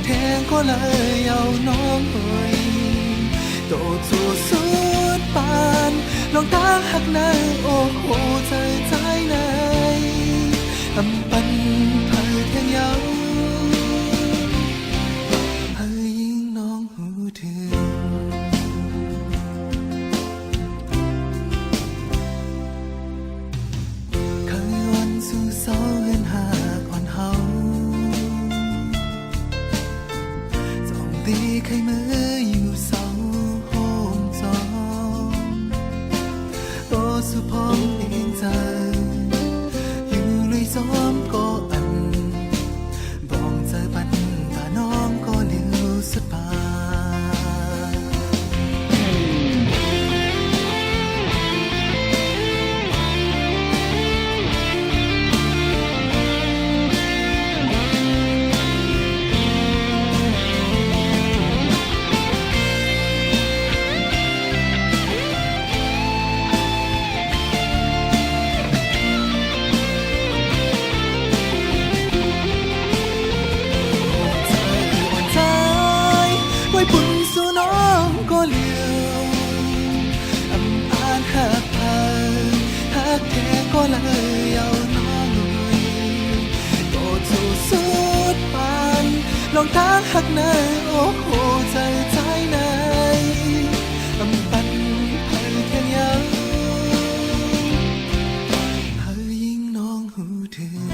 แทงก็เลยเอาน้องหอยโตสู่สุดปานลองตาหักนางโอ้โหใจในอำปันเธอแทงยาวให้ยิงน้องหูถึงเคยวันสู่เสาเฮือนหากอ่อนเฮาจองตีเคยมืออยู่เสาโฮมจองโตสุพองเองใจอยู่เลยซ้อมก็อันบ้องใจปันตาน้องก็เลี้ยวสุดปาไว้ปุ่นสู่น้องก็เลี้ยวอำอ่านหักเธอหักแค่ก็เลยเอาน้องโตสู่สุดปานลองทางหักนายโอ้โหใจในอำปันเธอแค่ยังเธอยิ่งน้องหูถึง